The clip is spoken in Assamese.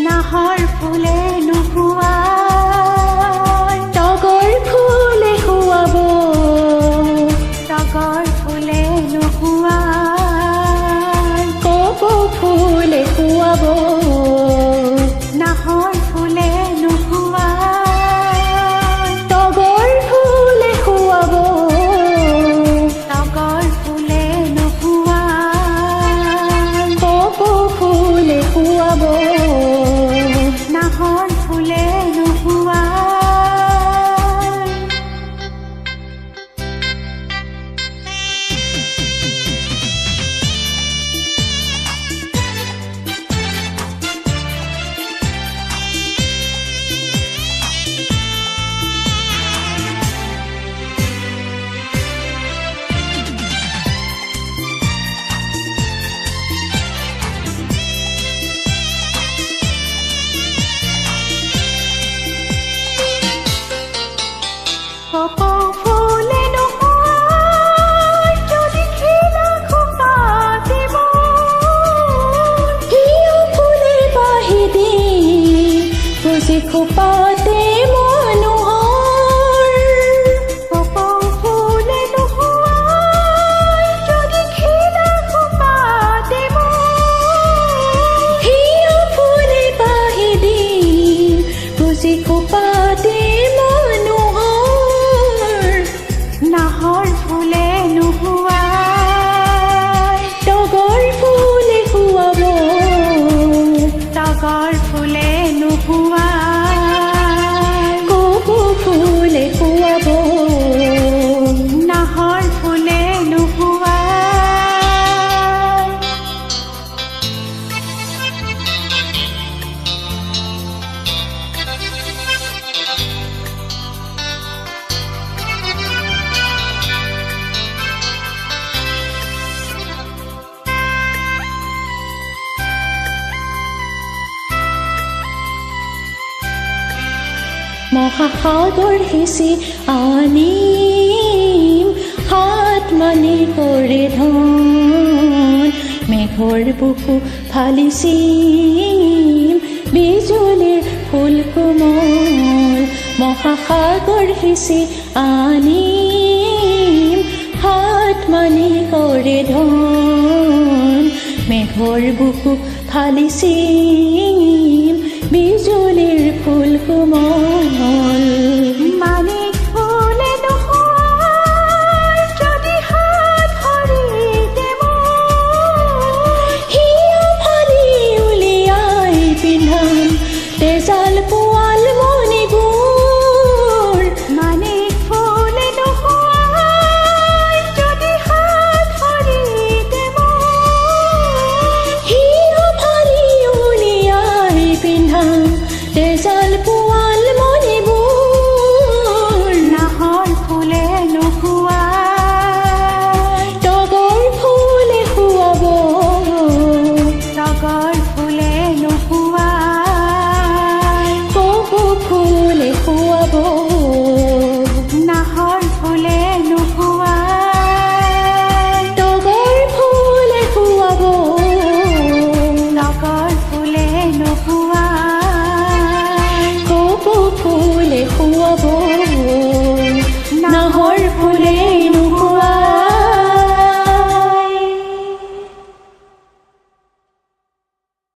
নাহৰ ফুলে নুশুৱাই তগৰ ফুলে শুৱাব তগৰ ফুলে নুশুৱাই কপৌ ফুলে শুৱাব নাহৰ ফুলে নুশুৱাই তগৰ ফুলে শুৱাব তগৰ ফুলে নুশুৱাই কপৌ ফুলে শুৱাব নাহৰ ফুলে নুশুৱাই কপৌ ফুলে নুশুৱাই যদি খিলা খোপাতে হিয় ফুলে বাঢ়ি দি গুজি খোপাতে মানুহৰ কপৌ ফুলে নুশুৱাই যদি খিলা খোপাতে হিয় ফুলে বাঢ়ি দি গুজি খোপাতে নাহৰ ফুলে নুশুৱাই তগৰ ফুলে শুৱাব তগৰ ফুলে নুশুৱাই কপৌ ফুলে শুৱাব নাহৰ ফুলে নুশুৱাই মহাসাগৰ সিঁচি আনিম হাত মানি কৰি ধন মেঘৰ বুকু ফালিছিম বিজুলীৰ ফুল কোমল মহাসাগৰ সিঁচি আনিম হাত মানি কৰি ধন মেঘৰ বুকু ফালিছিম বিজুলীৰ ফুল কোমল মানিক ফুলে নুশুৱাই যদি হাত ভৰিতে হিয় ফালি উলিয়াই পিন্ধাম তেজাল পোৱাল মণিবোৰ মানিক ফুলে নুশুৱাই যদি হাত ভৰিতে হিয় ফালি উলিয়াই পিন্ধাম তেজাল পোৱাল মণিবোৰ নাহৰ ফুলে নুশুৱাই তগৰ ফুলে শুৱাব তগৰ ফুলে নুশুৱাই কপৌ ফুলে শুৱাব নাহৰ ফুলে নুশুৱাই তগৰ ফুলে শুৱাব তগৰ ফুলে নুশুৱাই কপৌ ফুলে শুৱাব